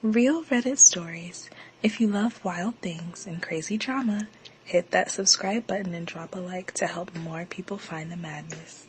Real Reddit stories. If you love wild things and crazy drama, hit that subscribe button and drop a like to help more people find the madness.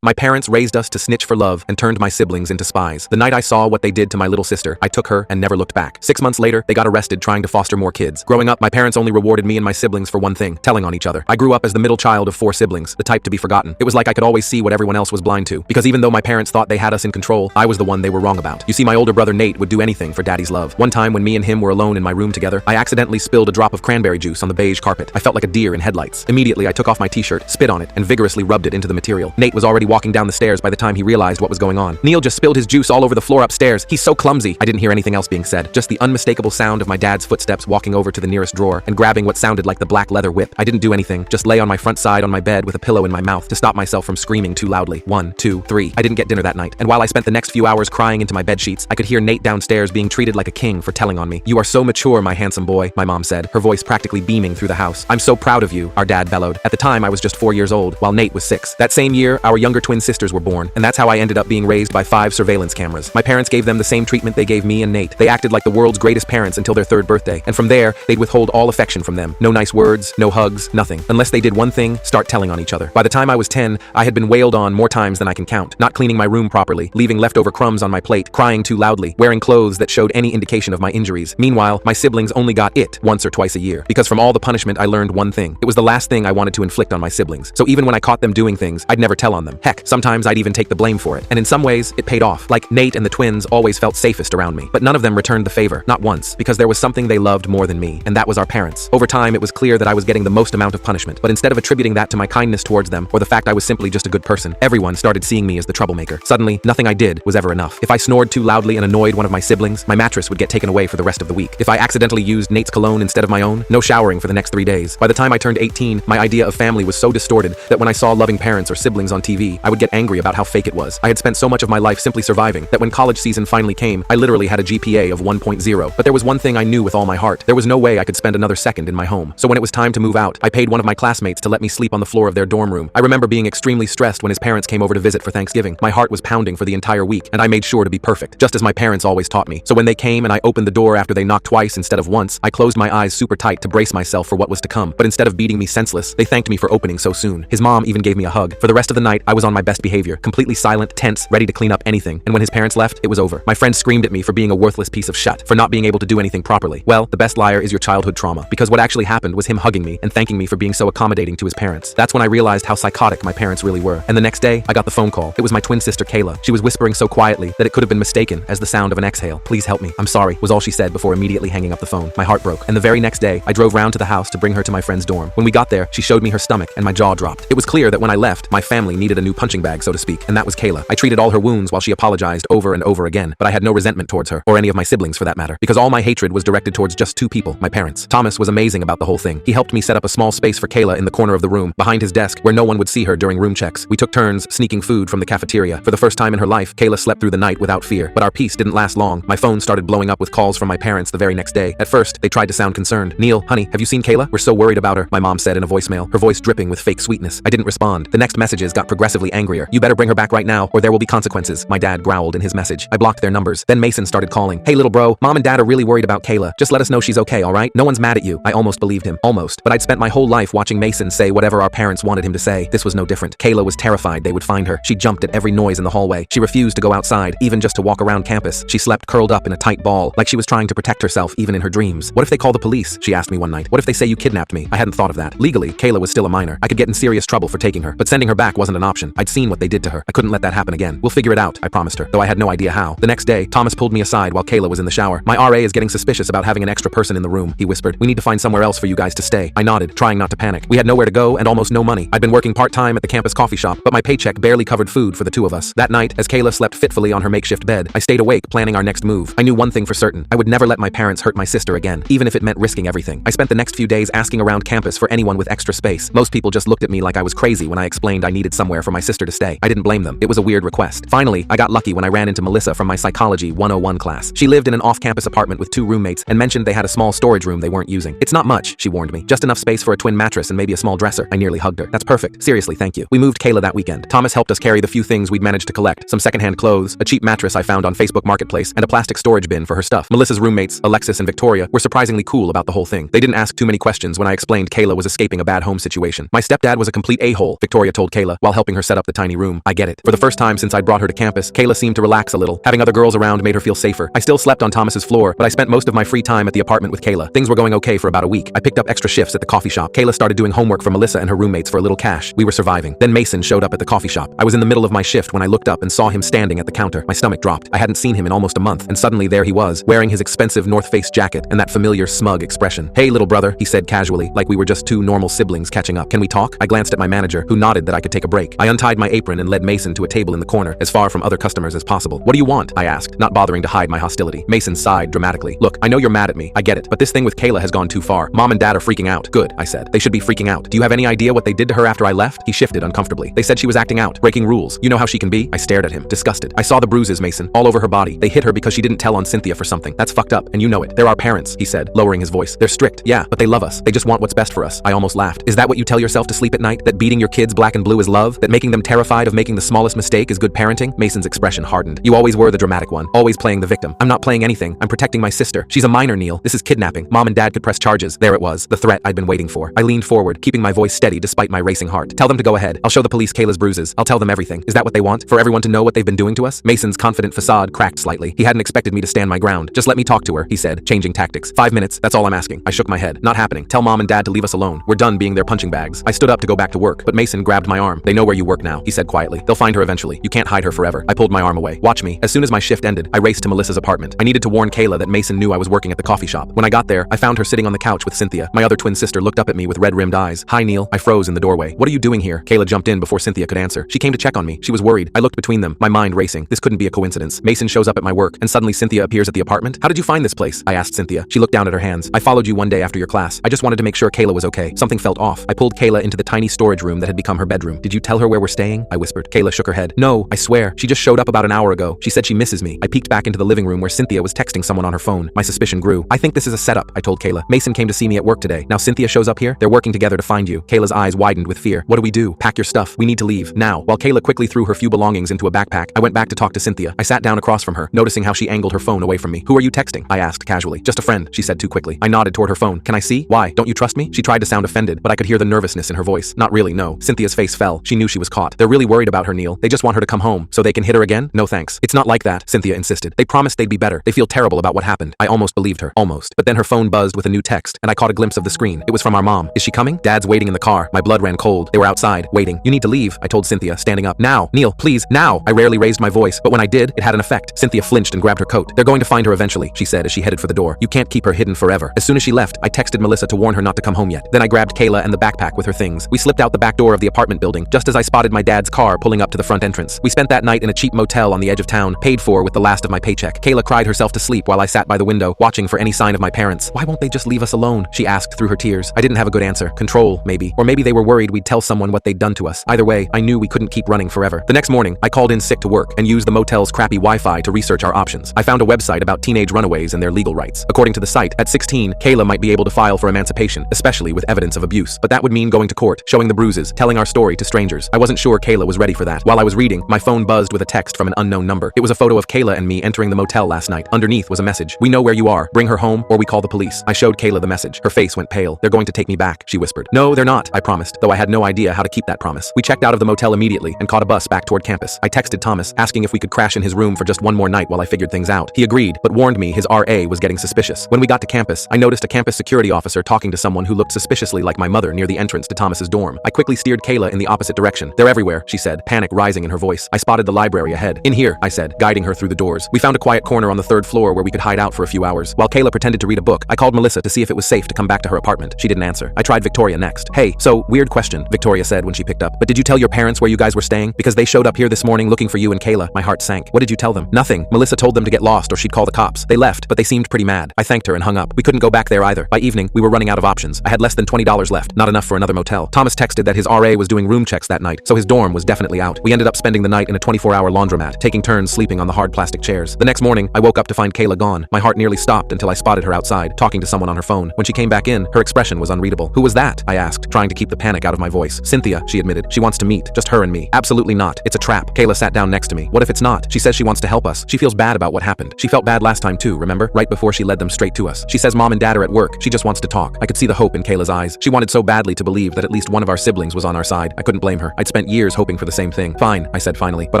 My parents raised us to snitch for love and turned my siblings into spies. The night I saw what they did to my little sister, I took her and never looked back. 6 months later, they got arrested trying to foster more kids. Growing up, my parents only rewarded me and my siblings for one thing: telling on each other. I grew up as the middle child of 4 siblings, the type to be forgotten. It was like I could always see what everyone else was blind to, because even though my parents thought they had us in control, I was the one they were wrong about. You see, my older brother Nate would do anything for daddy's love. One time when me and him were alone in my room together, I accidentally spilled a drop of cranberry juice on the beige carpet. I felt like a deer in headlights. Immediately, I took off my t-shirt, spit on it, and vigorously rubbed it into the material. Nate was already walking down the stairs by the time he realized what was going on. Neil just spilled his juice all over the floor upstairs. He's so clumsy. I didn't hear anything else being said, just the unmistakable sound of my dad's footsteps walking over to the nearest drawer and grabbing what sounded like the black leather whip. I didn't do anything, just lay on my front side on my bed with a pillow in my mouth to stop myself from screaming too loudly. 1, 2, 3. I didn't get dinner that night, and while I spent the next few hours crying into my bed sheets, I could hear Nate downstairs being treated like a king for telling on me. "You are so mature, my handsome boy," my mom said, her voice practically beaming through the house. "I'm so proud of you," our dad bellowed. At the time, I was just 4 years old, while Nate was 6. That same year, our younger twin sisters were born, and that's how I ended up being raised by 5 surveillance cameras. My parents gave them the same treatment they gave me and Nate. They acted like the world's greatest parents until their 3rd birthday, and from there, they'd withhold all affection from them. No nice words, no hugs, nothing. Unless they did one thing: start telling on each other. By the time I was 10, I had been wailed on more times than I can count. Not cleaning my room properly, leaving leftover crumbs on my plate, crying too loudly, wearing clothes that showed any indication of my injuries. Meanwhile, my siblings only got it once or twice a year, because from all the punishment I learned one thing: it was the last thing I wanted to inflict on my siblings. So even when I caught them doing things, I'd never tell on them. Heck, sometimes I'd even take the blame for it. And in some ways, it paid off. Like, Nate and the twins always felt safest around me, but none of them returned the favor, not once, because there was something they loved more than me, and that was our parents. Over time, it was clear that I was getting the most amount of punishment, but instead of attributing that to my kindness towards them, or the fact I was simply just a good person, everyone started seeing me as the troublemaker. Suddenly, nothing I did was ever enough. If I snored too loudly and annoyed one of my siblings, my mattress would get taken away for the rest of the week. If I accidentally used Nate's cologne instead of my own, no showering for the next 3 days. By the time I turned 18, my idea of family was so distorted that when I saw loving parents or siblings on TV, I would get angry about how fake it was. I had spent so much of my life simply surviving that when college season finally came, I literally had a GPA of 1.0. But there was one thing I knew with all my heart: there was no way I could spend another second in my home. So when it was time to move out, I paid one of my classmates to let me sleep on the floor of their dorm room. I remember being extremely stressed when his parents came over to visit for Thanksgiving. My heart was pounding for the entire week, and I made sure to be perfect, just as my parents always taught me. So when they came and I opened the door after they knocked twice instead of once, I closed my eyes super tight to brace myself for what was to come. But instead of beating me senseless, they thanked me for opening so soon. His mom even gave me a hug. For the rest of the night, I was on my best behavior, completely silent, tense, ready to clean up anything. And when his parents left, it was over. My friends screamed at me for being a worthless piece of shit, for not being able to do anything properly. Well, the best liar is your childhood trauma, because what actually happened was him hugging me and thanking me for being so accommodating to his parents. That's when I realized how psychotic my parents really were. And the next day, I got the phone call. It was my twin sister Kayla. She was whispering so quietly that it could have been mistaken as the sound of an exhale. "Please help me. I'm sorry," was all she said before immediately hanging up the phone. My heart broke. And the very next day, I drove round to the house to bring her to my friend's dorm. When we got there, she showed me her stomach and my jaw dropped. It was clear that when I left, my family needed a new punching bag, so to speak, and that was Kayla. I treated all her wounds while she apologized over and over again, but I had no resentment towards her, or any of my siblings for that matter, because all my hatred was directed towards just 2 people: my parents. Thomas was amazing about the whole thing. He helped me set up a small space for Kayla in the corner of the room, behind his desk, where no one would see her during room checks. We took turns sneaking food from the cafeteria. For the first time in her life, Kayla slept through the night without fear, but our peace didn't last long. My phone started blowing up with calls from my parents the very next day. At first, they tried to sound concerned. "Neil, honey, have you seen Kayla? We're so worried about her," my mom said in a voicemail, her voice dripping with fake sweetness. I didn't respond. The next messages got progressively angrier. "You better bring her back right now, or there will be consequences," my dad growled in his message. I blocked their numbers. Then Mason started calling. "Hey little bro, mom and dad are really worried about Kayla. Just let us know she's okay, alright? No one's mad at you." I almost believed him. Almost. But I'd spent my whole life watching Mason say whatever our parents wanted him to say. This was no different. Kayla was terrified they would find her. She jumped at every noise in the hallway. She refused to go outside, even just to walk around campus. She slept curled up in a tight ball, like she was trying to protect herself even in her dreams. "What if they call the police?" she asked me one night. "What if they say you kidnapped me?" I hadn't thought of that. Legally, Kayla was still a minor. I could get in serious trouble for taking her, but sending her back wasn't an option. I'd seen what they did to her. I couldn't let that happen again. "We'll figure it out," I promised her, though I had no idea how. The next day, Thomas pulled me aside while Kayla was in the shower. "My RA is getting suspicious about having an extra person in the room," he whispered. "We need to find somewhere else for you guys to stay." I nodded, trying not to panic. We had nowhere to go and almost no money. I'd been working part-time at the campus coffee shop, but my paycheck barely covered food for the 2 of us. That night, as Kayla slept fitfully on her makeshift bed, I stayed awake planning our next move. I knew one thing for certain: I would never let my parents hurt my sister again, even if it meant risking everything. I spent the next few days asking around campus for anyone with extra space. Most people just looked at me like I was crazy when I explained I needed somewhere for my sister to stay. I didn't blame them. It was a weird request. Finally, I got lucky when I ran into Melissa from my Psychology 101 class. She lived in an off-campus apartment with 2 roommates and mentioned they had a small storage room they weren't using. It's not much, she warned me. Just enough space for a twin mattress and maybe a small dresser. I nearly hugged her. That's perfect. Seriously, thank you. We moved Kayla that weekend. Thomas helped us carry the few things we'd managed to collect. Some secondhand clothes, a cheap mattress I found on Facebook Marketplace, and a plastic storage bin for her stuff. Melissa's roommates, Alexis and Victoria, were surprisingly cool about the whole thing. They didn't ask too many questions when I explained Kayla was escaping a bad home situation. My stepdad was a complete a-hole, Victoria told Kayla while helping her set up the tiny room. I get it. For the first time since I'd brought her to campus, Kayla seemed to relax a little. Having other girls around made her feel safer. I still slept on Thomas's floor, but I spent most of my free time at the apartment with Kayla. Things were going okay for about a week. I picked up extra shifts at the coffee shop. Kayla started doing homework for Melissa and her roommates for a little cash. We were surviving. Then Mason showed up at the coffee shop. I was in the middle of my shift when I looked up and saw him standing at the counter. My stomach dropped. I hadn't seen him in almost a month, and suddenly there he was, wearing his expensive North Face jacket and that familiar smug expression. Hey, little brother, he said casually, like we were just 2 normal siblings catching up. Can we talk? I glanced at my manager, who nodded that I could take a break. I untied my apron and led Mason to a table in the corner, as far from other customers as possible. What do you want? I asked, not bothering to hide my hostility. Mason sighed dramatically. Look, I know you're mad at me. I get it, but this thing with Kayla has gone too far. Mom and Dad are freaking out. Good, I said. They should be freaking out. Do you have any idea what they did to her after I left? He shifted uncomfortably. They said she was acting out, breaking rules. You know how she can be? I stared at him, disgusted. I saw the bruises, Mason, all over her body. They hit her because she didn't tell on Cynthia for something. That's fucked up, and you know it. They're our parents, he said, lowering his voice. They're strict, yeah, but they love us. They just want what's best for us. I almost laughed. Is that what you tell yourself to sleep at night? That beating your kids black and blue is love? That making them terrified of making the smallest mistake is good parenting? Mason's expression hardened. You always were the dramatic one, always playing the victim. I'm not playing anything. I'm protecting my sister. She's a minor, Neil. This is kidnapping. Mom and Dad could press charges. There it was, the threat I'd been waiting for. I leaned forward, keeping my voice steady despite my racing heart. Tell them to go ahead. I'll show the police Kayla's bruises. I'll tell them everything. Is that what they want? For everyone to know what they've been doing to us? Mason's confident facade cracked slightly. He hadn't expected me to stand my ground. Just let me talk to her, he said, changing tactics. 5 minutes, that's all I'm asking. I shook my head. Not happening. Tell Mom and Dad to leave us alone. We're done being their punching bags. I stood up to go back to work, but Mason grabbed my arm. They know where you work now, he said quietly. They'll find her eventually. You can't hide her forever. I pulled my arm away. Watch me. As soon as my shift ended, I raced to Melissa's apartment. I needed to warn Kayla that Mason knew I was working at the coffee shop. When I got there, I found her sitting on the couch with Cynthia. My other twin sister looked up at me with red-rimmed eyes. Hi, Neil. I froze in the doorway. What are you doing here? Kayla jumped in before Cynthia could answer. She came to check on me. She was worried. I looked between them, my mind racing. This couldn't be a coincidence. Mason shows up at my work, and suddenly Cynthia appears at the apartment. How did you find this place? I asked Cynthia. She looked down at her hands. I followed you one day after your class. I just wanted to make sure Kayla was okay. Something felt off. I pulled Kayla into the tiny storage room that had become her bedroom. Did you tell her where we're staying? I whispered. Kayla shook her head. No, I swear. She just showed up about an hour ago. She said she misses me. I peeked back into the living room where Cynthia was texting someone on her phone. My suspicion grew. I think this is a setup, I told Kayla. Mason came to see me at work today. Now Cynthia shows up here? They're working together to find you. Kayla's eyes widened with fear. What do we do? Pack your stuff. We need to leave. Now. While Kayla quickly threw her few belongings into a backpack, I went back to talk to Cynthia. I sat down across from her, noticing how she angled her phone away from me. Who are you texting? I asked casually. Just a friend, she said too quickly. I nodded toward her phone. Can I see? Why? Don't you trust me? She tried to sound offended, but I could hear the nervousness in her voice. Not really, no. Cynthia's face fell. She knew she was caught. They're really worried about her, Neil. They just want her to come home, so they can hit her again? No thanks. It's not like that, Cynthia insisted. They promised they'd be better. They feel terrible about what happened. I almost believed her. Almost. But then her phone buzzed with a new text, and I caught a glimpse of the screen. It was from our mom. Is she coming? Dad's waiting in the car. My blood ran cold. They were outside, waiting. You need to leave, I told Cynthia, standing up. Now, Neil, please, now. I rarely raised my voice, but when I did, it had an effect. Cynthia flinched and grabbed her coat. They're going to find her eventually, she said as she headed for the door. You can't keep her hidden forever. As soon as she left, I texted Melissa to warn her not to come home yet. Then I grabbed Kayla and the backpack with her things. We slipped out the back door of the apartment building, just as I spotted my dad's car pulling up to the front entrance. We spent that night in a cheap motel on the edge of town, paid for with the last of my paycheck. Kayla cried herself to sleep while I sat by the window, watching for any sign of my parents. Why won't they just leave us alone? She asked through her tears. I didn't have a good answer. Control, maybe. Or maybe they were worried we'd tell someone what they'd done to us. Either way, I knew we couldn't keep running forever. The next morning, I called in sick to work and used the motel's crappy Wi-Fi to research our options. I found a website about teenage runaways and their legal rights. According to the site, at 16, Kayla might be able to file for emancipation, especially with evidence of abuse. But that would mean going to court, showing the bruises, telling our story to strangers. I wasn't sure Kayla was ready for that. While I was reading, my phone buzzed with a text from an unknown number. It was a photo of Kayla and me entering the motel last night. Underneath was a message. We know where you are. Bring her home or we call the police. I showed Kayla the message. Her face went pale. They're going to take me back, she whispered. No, they're not, I promised, though I had no idea how to keep that promise. We checked out of the motel immediately and caught a bus back toward campus. I texted Thomas, asking if we could crash in his room for just one more night while I figured things out. He agreed, but warned me his RA was getting suspicious. When we got to campus, I noticed a campus security officer talking to someone who looked suspiciously like my mother near the entrance to Thomas's dorm. I quickly steered Kayla in the opposite direction. They're everywhere, she said, panic rising in her voice. I spotted the library ahead. In here, I said, guiding her through the doors. We found a quiet corner on the 3rd floor where we could hide out for a few hours. While Kayla pretended to read a book, I called Melissa to see if it was safe to come back to her apartment. She didn't answer. I tried Victoria next. Hey, so, weird question, Victoria said when she picked up. But did you tell your parents where you guys were staying? Because they showed up here this morning looking for you and Kayla. My heart sank. What did you tell them? Nothing. Melissa told them to get lost or she'd call the cops. They left, but they seemed pretty mad. I thanked her and hung up. We couldn't go back there either. By evening, we were running out of options. I had less than $20 left, not enough for another motel. Thomas texted that his RA was doing room checks that night, so so his dorm was definitely out. We ended up spending the night in a 24-hour laundromat, taking turns sleeping on the hard plastic chairs. The next morning, I woke up to find Kayla gone. My heart nearly stopped until I spotted her outside, talking to someone on her phone. When she came back in, her expression was unreadable. "Who was that?" I asked, trying to keep the panic out of my voice. "Cynthia," she admitted. "She wants to meet. Just her and me." "Absolutely not. It's a trap." Kayla sat down next to me. "What if it's not? She says she wants to help us. She feels bad about what happened. She felt bad last time too, remember? Right before she led them straight to us. She says mom and dad are at work. She just wants to talk." I could see the hope in Kayla's eyes. She wanted so badly to believe that at least one of our siblings was on our side. I couldn't blame her. I'd spent years hoping for the same thing. "Fine," I said finally, "but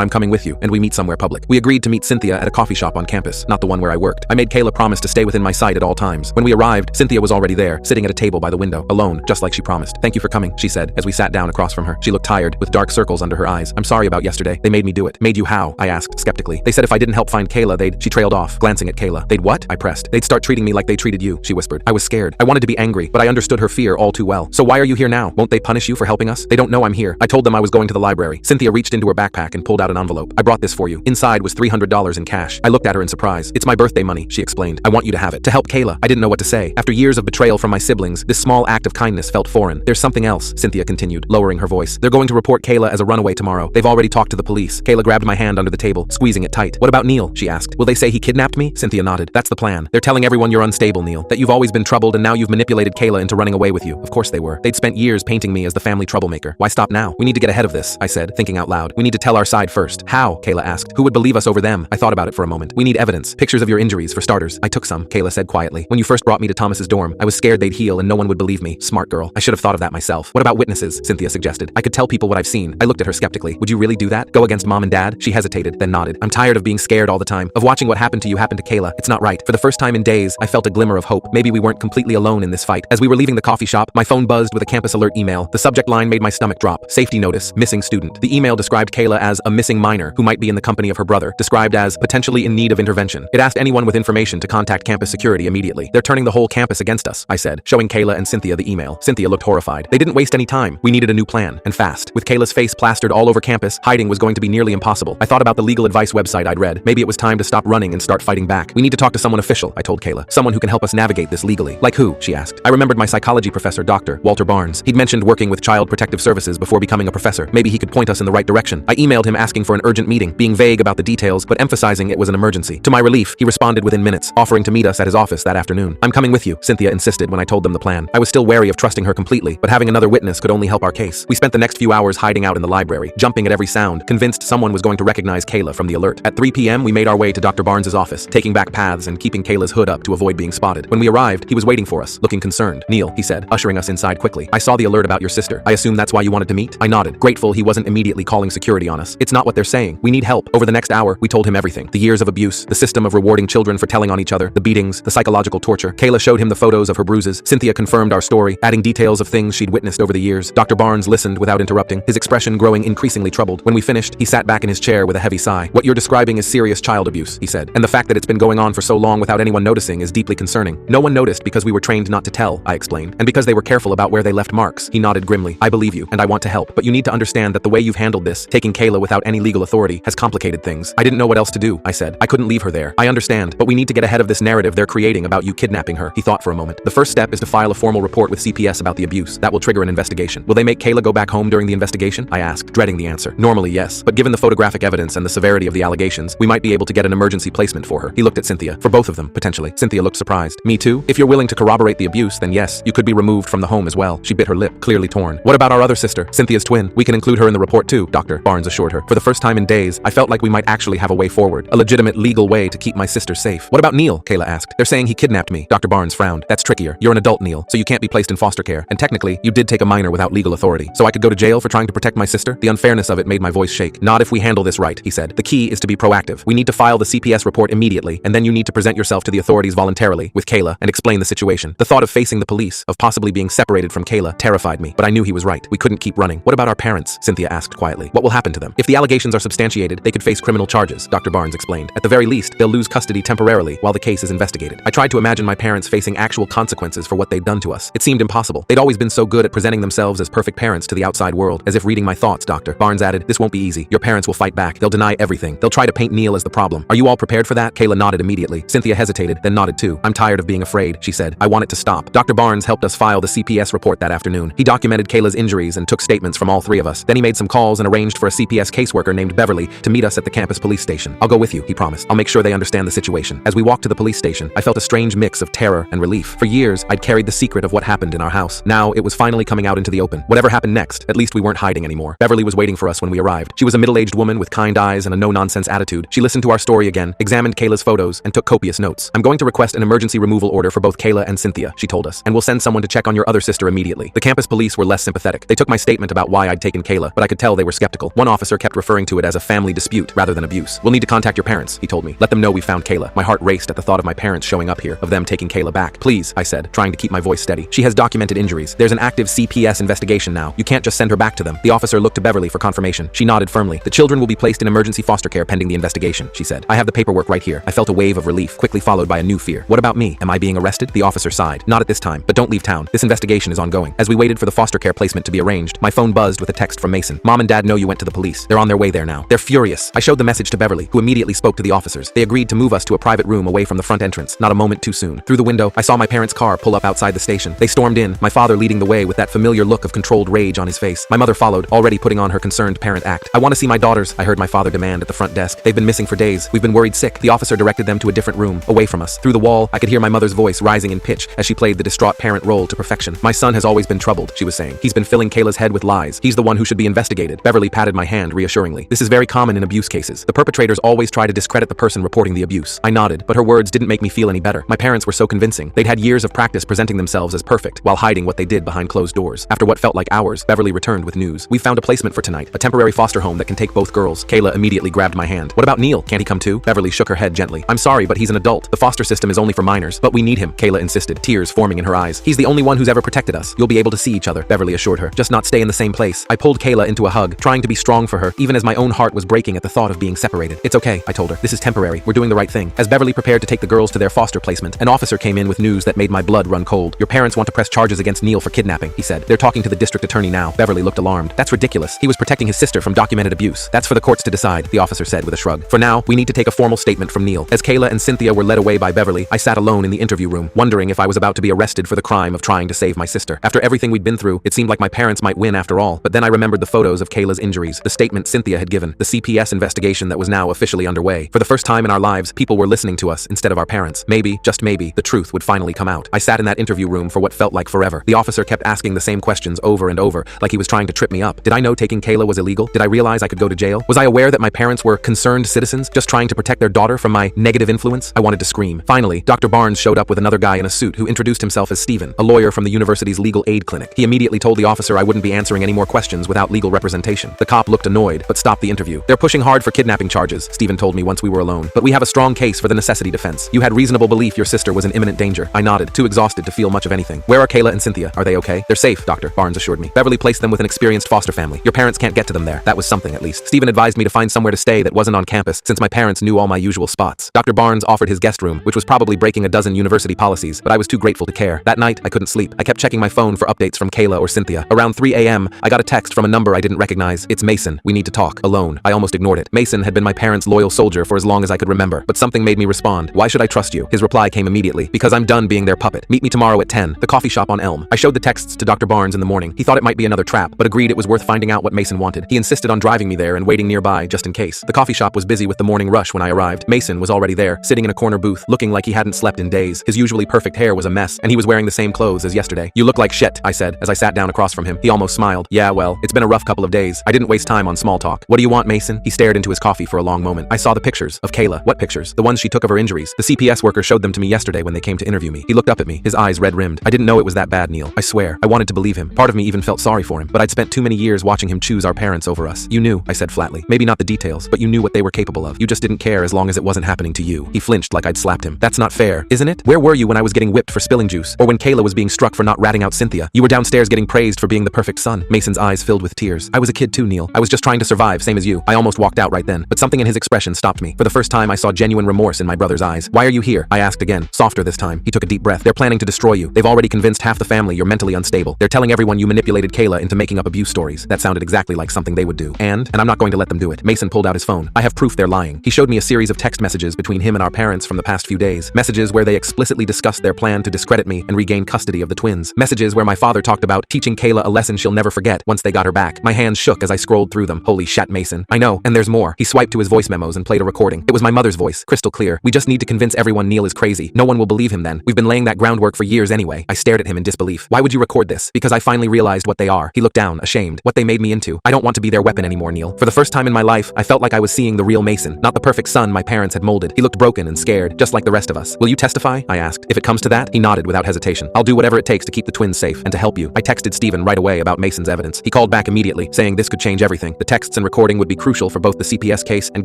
I'm coming with you, and we meet somewhere public." We agreed to meet Cynthia at a coffee shop on campus, not the one where I worked. I made Kayla promise to stay within my sight at all times. When we arrived, Cynthia was already there, sitting at a table by the window, alone, just like she promised. "Thank you for coming," she said, as we sat down across from her. She looked tired, with dark circles under her eyes. "I'm sorry about yesterday. They made me do it." "Made you how?" I asked skeptically. "They said if I didn't help find Kayla, She trailed off, glancing at Kayla. "They'd what?" I pressed. "They'd start treating me like they treated you," she whispered. I was scared. I wanted to be angry, but I understood her fear all too well. "So why are you here now? Won't they punish you for helping us?" "They don't know I'm here. I told them I was going to the library." Cynthia reached into her backpack and pulled out an envelope. "I brought this for you." Inside was $300 in cash. I looked at her in surprise. "It's my birthday money," she explained. "I want you to have it. To help Kayla." I didn't know what to say. After years of betrayal from my siblings, this small act of kindness felt foreign. "There's something else," Cynthia continued, lowering her voice. "They're going to report Kayla as a runaway tomorrow. They've already talked to the police." Kayla grabbed my hand under the table, squeezing it tight. "What about Neil?" she asked. "Will they say he kidnapped me?" Cynthia nodded. "That's the plan. They're telling everyone you're unstable, Neil. That you've always been troubled and now you've manipulated Kayla into running away with you." Of course they were. They'd spent years painting me as the family troublemaker. "Why stop now? We need to get ahead of this," I said, thinking out loud. "We need to tell our side first." "How?" Kayla asked. "Who would believe us over them?" I thought about it for a moment. "We need evidence. Pictures of your injuries, for starters." "I took some," Kayla said quietly. "When you first brought me to Thomas's dorm, I was scared they'd heal and no one would believe me." Smart girl. I should have thought of that myself. "What about witnesses?" Cynthia suggested. "I could tell people what I've seen." I looked at her skeptically. "Would you really do that? Go against mom and dad?" She hesitated, then nodded. "I'm tired of being scared all the time. Of watching what happened to you happen to Kayla. It's not right." For the first time in days, I felt a glimmer of hope. Maybe we weren't completely alone in this fight. As we were leaving the coffee shop, my phone buzzed with a campus alert email. The subject line made my stomach drop. Safety notice, missing student. The email described Kayla as a missing minor who might be in the company of her brother, described as potentially in need of intervention. It asked anyone with information to contact campus security immediately. "They're turning the whole campus against us," I said, showing Kayla and Cynthia the email. Cynthia looked horrified. "They didn't waste any time. We needed a new plan, and fast." With Kayla's face plastered all over campus, hiding was going to be nearly impossible. I thought about the legal advice website I'd read. Maybe it was time to stop running and start fighting back. "We need to talk to someone official," I told Kayla. "Someone who can help us navigate this legally." "Like who?" she asked. I remembered my psychology professor, Dr. Walter Barnes. He'd mentioned working with Child Protective Services before becoming a professor. Maybe he could point us in the right direction. I emailed him asking for an urgent meeting, being vague about the details but emphasizing it was an emergency. To my relief, he responded within minutes, offering to meet us at his office that afternoon. "I'm coming with you," Cynthia insisted when I told them the plan. I was still wary of trusting her completely, but having another witness could only help our case. We spent the next few hours hiding out in the library, jumping at every sound, convinced someone was going to recognize Kayla from the alert. At 3 p.m., we made our way to Dr. Barnes' office, taking back paths and keeping Kayla's hood up to avoid being spotted. When we arrived, he was waiting for us, looking concerned. "Neil," he said, ushering us inside quickly. "I saw the alert about your sister. I assume that's why you wanted to meet?" I nodded, grateful he wasn't immediately calling security on us. "It's not what they're saying. We need help." Over the next hour, we told him everything. The years of abuse, the system of rewarding children for telling on each other, the beatings, the psychological torture. Kayla showed him the photos of her bruises. Cynthia confirmed our story, adding details of things she'd witnessed over the years. Dr. Barnes listened without interrupting, his expression growing increasingly troubled. When we finished, he sat back in his chair with a heavy sigh. "What you're describing is serious child abuse," he said, "and the fact that it's been going on for so long without anyone noticing is deeply concerning." "No one noticed because we were trained not to tell," I explained, "and because they were careful about where they left marks." He nodded grimly. "I believe you, and I want to help, but you need to understand that the way you've handled this, taking Kayla without any legal authority, has complicated things." "I didn't know what else to do," I said. "I couldn't leave her there." "I understand, but we need to get ahead of this narrative they're creating about you kidnapping her." He thought for a moment. "The first step is to file a formal report with CPS about the abuse. That will trigger an investigation." "Will they make Kayla go back home during the investigation?" I asked, dreading the answer. "Normally, yes, but given the photographic evidence and the severity of the allegations, we might be able to get an emergency placement for her." He looked at Cynthia. "For both of them, potentially." Cynthia looked surprised. "Me too? If you're willing to corroborate the abuse, then yes, you could be removed from the home as well." She bit her lip, clearly torn. "What about our other sister, Cynthia's twin? We can include her in the report too," Dr. Barnes assured her. For the first time in days, I felt like we might actually have a way forward, a legitimate legal way to keep my sister safe. "What about Neil?" Kayla asked. "They're saying he kidnapped me." Dr. Barnes frowned. "That's trickier. You're an adult, Neil, so you can't be placed in foster care, and technically, you did take a minor without legal authority. So I could go to jail for trying to protect my sister?" The unfairness of it made my voice shake. "Not if we handle this right," he said. "The key is to be proactive. We need to file the CPS report immediately, and then you need to present yourself to the authorities voluntarily with Kayla and explain the situation." The thought of facing the police, of possibly being separated from Kayla, terrified me, but I knew he was right. We couldn't keep running. "What about our parents?" Cynthia asked quietly. "What will happen to them?" "If the allegations are substantiated, they could face criminal charges," Dr. Barnes explained. "At the very least, they'll lose custody temporarily while the case is investigated." I tried to imagine my parents facing actual consequences for what they'd done to us. It seemed impossible. They'd always been so good at presenting themselves as perfect parents to the outside world, as if reading my thoughts. Dr. Barnes added, "This won't be easy. Your parents will fight back. They'll deny everything. They'll try to paint Neil as the problem. Are you all prepared for that?" Kayla nodded immediately. Cynthia hesitated, then nodded too. "I'm tired of being afraid," she said. "I want it to stop." Dr. Barnes helped us file the CPS report that afternoon. He documented Kayla's injuries and took statements from all three three of us. Then he made some calls and arranged for a CPS caseworker named Beverly to meet us at the campus police station. I'll go with you, he promised. I'll make sure they understand the situation. As we walked to the police station, I felt a strange mix of terror and relief. For years, I'd carried the secret of what happened in our house. Now, it was finally coming out into the open. Whatever happened next, at least we weren't hiding anymore. Beverly was waiting for us when we arrived. She was a middle-aged woman with kind eyes and a no-nonsense attitude. She listened to our story again, examined Kayla's photos, and took copious notes. I'm going to request an emergency removal order for both Kayla and Cynthia, she told us, and we'll send someone to check on your other sister immediately. The campus police were less sympathetic. They took my statement about why I'd taken Kayla, but I could tell they were skeptical. One officer kept referring to it as a family dispute rather than abuse. We'll need to contact your parents, he told me. Let them know we found Kayla. My heart raced at the thought of my parents showing up here, of them taking Kayla back. Please, I said, trying to keep my voice steady. She has documented injuries. There's an active CPS investigation now. You can't just send her back to them. The officer looked to Beverly for confirmation. She nodded firmly. The children will be placed in emergency foster care pending the investigation, she said. I have the paperwork right here. I felt a wave of relief, quickly followed by a new fear. What about me? Am I being arrested? The officer sighed. Not at this time, but don't leave town. This investigation is ongoing. As we waited for the foster care placement to be arranged, my phone buzzed with a text from Mason. Mom and Dad know you went to the police. They're on their way there now. They're furious. I showed the message to Beverly, who immediately spoke to the officers. They agreed to move us to a private room away from the front entrance, not a moment too soon. Through the window, I saw my parents' car pull up outside the station. They stormed in, my father leading the way with that familiar look of controlled rage on his face. My mother followed, already putting on her concerned parent act. I want to see my daughters, I heard my father demand at the front desk. They've been missing for days. We've been worried sick. The officer directed them to a different room, away from us. Through the wall, I could hear my mother's voice rising in pitch as she played the distraught parent role to perfection. My son has always been troubled, she was saying. He's been filling Kayla's head with lies. He's the one who should be investigated. Beverly patted my hand reassuringly. This is very common in abuse cases. The perpetrators always try to discredit the person reporting the abuse. I nodded, but her words didn't make me feel any better. My parents were so convincing. They'd had years of practice presenting themselves as perfect while hiding what they did behind closed doors. After what felt like hours, Beverly returned with news. We found a placement for tonight, a temporary foster home that can take both girls. Kayla immediately grabbed my hand. What about Neil? Can't he come too? Beverly shook her head gently. I'm sorry, but he's an adult. The foster system is only for minors, but we need him, Kayla insisted, tears forming in her eyes. He's the only one who's ever protected us. You'll be able to see each other, Beverly assured her. Just not stay in the same place. I pulled Kayla into a hug, trying to be strong for her, even as my own heart was breaking at the thought of being separated. It's okay, I told her. This is temporary. We're doing the right thing. As Beverly prepared to take the girls to their foster placement, an officer came in with news that made my blood run cold. Your parents want to press charges against Neil for kidnapping, he said. They're talking to the district attorney now. Beverly looked alarmed. That's ridiculous. He was protecting his sister from documented abuse. That's for the courts to decide, the officer said with a shrug. For now, we need to take a formal statement from Neil. As Kayla and Cynthia were led away by Beverly, I sat alone in the interview room, wondering if I was about to be arrested for the crime of trying to save my sister. After everything we'd been through, it seemed like my parents might win after all. But then I remembered the photos of Kayla's injuries, the statement Cynthia had given, the CPS investigation that was now officially underway. For the first time in our lives, people were listening to us instead of our parents. Maybe, just maybe, the truth would finally come out. I sat in that interview room for what felt like forever. The officer kept asking the same questions over and over, like he was trying to trip me up. Did I know taking Kayla was illegal? Did I realize I could go to jail? Was I aware that my parents were concerned citizens, just trying to protect their daughter from my negative influence? I wanted to scream. Finally, Dr. Barnes showed up with another guy in a suit who introduced himself as Stephen, a lawyer from the university's legal aid clinic. He immediately told the officer I wouldn't be answering any more questions without legal representation. The cop looked annoyed, but stopped the interview. They're pushing hard for kidnapping charges, Stephen told me once we were alone. But we have a strong case for the necessity defense. You had reasonable belief your sister was in imminent danger. I nodded, too exhausted to feel much of anything. Where are Kayla and Cynthia? Are they okay? They're safe, Dr. Barnes assured me. Beverly placed them with an experienced foster family. Your parents can't get to them there. That was something, at least. Stephen advised me to find somewhere to stay that wasn't on campus, since my parents knew all my usual spots. Dr. Barnes offered his guest room, which was probably breaking a dozen university policies, but I was too grateful to care. That night, I couldn't sleep. I kept checking my phone for updates from Kayla or Cynthia. Around 3 a.m., I got a text from a number I didn't recognize. It's Mason. We need to talk. Alone. I almost ignored it. Mason had been my parents' loyal soldier for as long as I could remember, but something made me respond. Why should I trust you? His reply came immediately. Because I'm done being their puppet. Meet me tomorrow at 10, the coffee shop on Elm. I showed the texts to Dr. Barnes in the morning. He thought it might be another trap, but agreed it was worth finding out what Mason wanted. He insisted on driving me there and waiting nearby just in case. The coffee shop was busy with the morning rush when I arrived. Mason was already there, sitting in a corner booth, looking like he hadn't slept in days. His usually perfect hair was a mess, and he was wearing the same clothes as yesterday. You look like shit, I said, as I sat down across from him. He almost smiled. Yeah, well, it's been a rough couple of days. I didn't waste time on small talk. What do you want, Mason? He stared into his coffee for a long moment. I saw the pictures of Kayla. What pictures? The ones she took of her injuries. The CPS worker showed them to me yesterday when they came to interview me. He looked up at me, his eyes red-rimmed. I didn't know it was that bad, Neil. I swear. I wanted to believe him. Part of me even felt sorry for him, but I'd spent too many years watching him choose our parents over us. You knew, I said flatly. Maybe not the details, but you knew what they were capable of. You just didn't care as long as it wasn't happening to you. He flinched like I'd slapped him. That's not fair, isn't it? Where were you when I was getting whipped for spilling juice? Or when Kayla was being struck for not ratting out Cynthia? You were downstairs getting praised for being the perfect son. Mason's eyes filled with tears. I was a kid too, Neil. I was just trying to survive, same as you. I almost walked out right then, but something in his expression stopped me. For the first time, I saw genuine remorse in my brother's eyes. Why are you here? I asked again, softer this time. He took a deep breath. They're planning to destroy you. They've already convinced half the family you're mentally unstable. They're telling everyone you manipulated Kayla into making up abuse stories. That sounded exactly like something they would do. And I'm not going to let them do it. Mason pulled out his phone. I have proof they're lying. He showed me a series of text messages between him and our parents from the past few days. Messages where they explicitly discussed their plan to discredit me and regain custody of the twins. Messages where my father talked about teaching Kayla a lesson she'll never forget once months they got her back. My hands shook as I scrolled through them. Holy shat, Mason. I know, and there's more. He swiped to his voice memos and played a recording. It was my mother's voice, crystal clear. We just need to convince everyone Neil is crazy. No one will believe him then. We've been laying that groundwork for years anyway. I stared at him in disbelief. Why would you record this? Because I finally realized what they are. He looked down, ashamed. What they made me into. I don't want to be their weapon anymore, Neil. For the first time in my life, I felt like I was seeing the real Mason, not the perfect son my parents had molded. He looked broken and scared, just like the rest of us. Will you testify? I asked. If it comes to that, he nodded without hesitation. I'll do whatever it takes to keep the twins safe and to help you. I texted Stephen right away about Mason's evidence. He called back immediately, saying this could change everything. The texts and recording would be crucial for both the CPS case and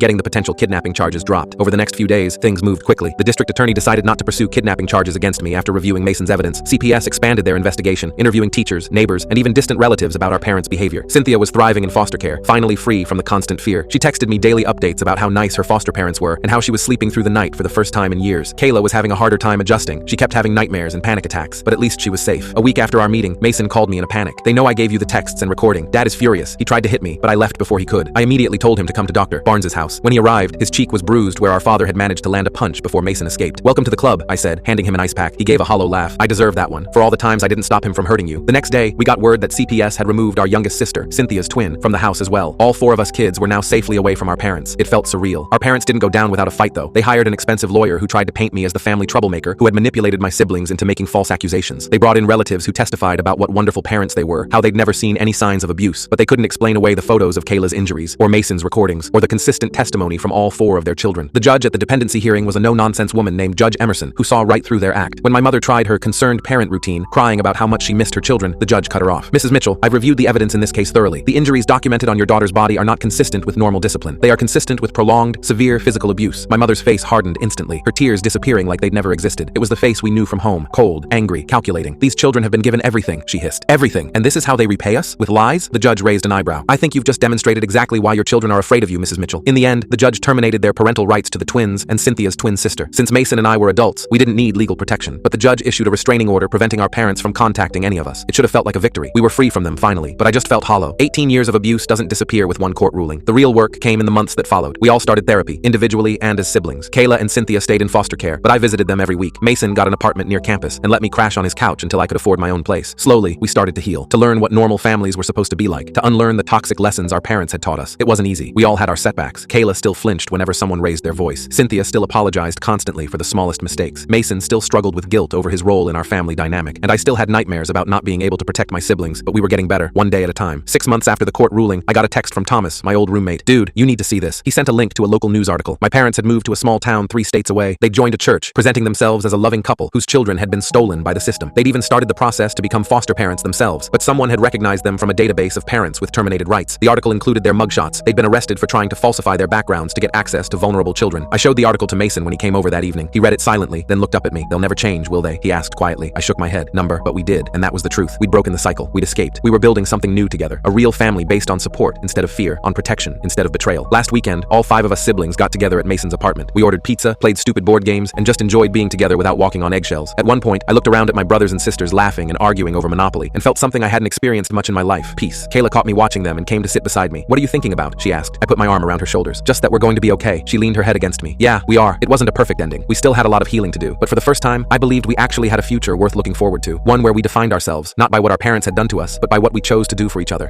getting the potential kidnapping charges dropped. Over the next few days, things moved quickly. The district attorney decided not to pursue kidnapping charges against me after reviewing Mason's evidence. CPS expanded their investigation, interviewing teachers, neighbors, and even distant relatives about our parents' behavior. Cynthia was thriving in foster care, finally free from the constant fear. She texted me daily updates about how nice her foster parents were and how she was sleeping through the night for the first time in years. Kayla was having a harder time adjusting. She kept having nightmares and panic attacks, but at least she was safe. A week after our meeting, Mason called me in a panic. They know I gave you the texts and recording. Dad is furious. He tried to hit me, but I left before he could. I immediately told him to come to Dr. Barnes's house. When he arrived, his cheek was bruised where our father had managed to land a punch before Mason escaped. Welcome to the club, I said, handing him an ice pack. He gave a hollow laugh. I deserve that one, for all the times I didn't stop him from hurting you. The next day, we got word that CPS had removed our youngest sister, Cynthia's twin, from the house as well. All four of us kids were now safely away from our parents. It felt surreal. Our parents didn't go down without a fight though. They hired an expensive lawyer who tried to paint me as the family troublemaker who had manipulated my siblings into making false accusations. They brought in relatives who testified about what wonderful parents they were, how they'd never seen any signs of abuse, but they couldn't explain away the photos of Kayla's injuries, or Mason's recordings, or the consistent testimony from all four of their children. The judge at the dependency hearing was a no-nonsense woman named Judge Emerson, who saw right through their act. When my mother tried her concerned parent routine, crying about how much she missed her children, the judge cut her off. Mrs. Mitchell, I've reviewed the evidence in this case thoroughly. The injuries documented on your daughter's body are not consistent with normal discipline. They are consistent with prolonged, severe physical abuse. My mother's face hardened instantly, her tears disappearing like they'd never existed. It was the face we knew from home, cold, angry, calculating. These children have been given everything, she hissed. Everything. And this is how they repay us? With lies? The judge raised an eyebrow. I think you've just demonstrated exactly why your children are afraid of you, Mrs. Mitchell. In the end, the judge terminated their parental rights to the twins and Cynthia's twin sister. Since Mason and I were adults, we didn't need legal protection, but the judge issued a restraining order preventing our parents from contacting any of us. It should have felt like a victory. We were free from them finally, but I just felt hollow. 18 years of abuse doesn't disappear with one court ruling. The real work came in the months that followed. We all started therapy, individually and as siblings. Kayla and Cynthia stayed in foster care, but I visited them every week. Mason got an apartment near campus and let me crash on his couch until I could afford my own place. Slowly, we started to heal, to learn what normal families were supposed to be like, to unlearn the toxic lessons our parents had taught us. It wasn't easy. We all had our setbacks. Kayla still flinched whenever someone raised their voice. Cynthia still apologized constantly for the smallest mistakes. Mason still struggled with guilt over his role in our family dynamic, and I still had nightmares about not being able to protect my siblings, but we were getting better, one day at a time. 6 months after the court ruling, I got a text from Thomas, my old roommate. Dude, you need to see this. He sent a link to a local news article. My parents had moved to a small town 3 states away. They'd joined a church, presenting themselves as a loving couple whose children had been stolen by the system. They'd even started the process to become foster parents themselves, but someone had recognized them from a database of parents with terminated rights. The article included their mugshots. They'd been arrested for trying to falsify their backgrounds to get access to vulnerable children. I showed the article to Mason when he came over that evening. He read it silently, then looked up at me. They'll never change, will they? He asked quietly. I shook my head. Number, but we did, and that was the truth. We'd broken the cycle. We'd escaped. We were building something new together, a real family based on support instead of fear, on protection instead of betrayal. Last weekend, all 5 of us siblings got together at Mason's apartment. We ordered pizza, played stupid board games, and just enjoyed being together without walking on eggshells. At one point, I looked around at my brothers and sisters laughing and arguing over Monopoly, and felt something I hadn't experienced much in my life. Peace. Kayla caught me watching them and came to sit beside me. What are you thinking about? She asked. I put my arm around her shoulders. Just that we're going to be okay. She leaned her head against me. Yeah, we are. It wasn't a perfect ending. We still had a lot of healing to do, but for the first time, I believed we actually had a future worth looking forward to. One where we defined ourselves, not by what our parents had done to us, but by what we chose to do for each other.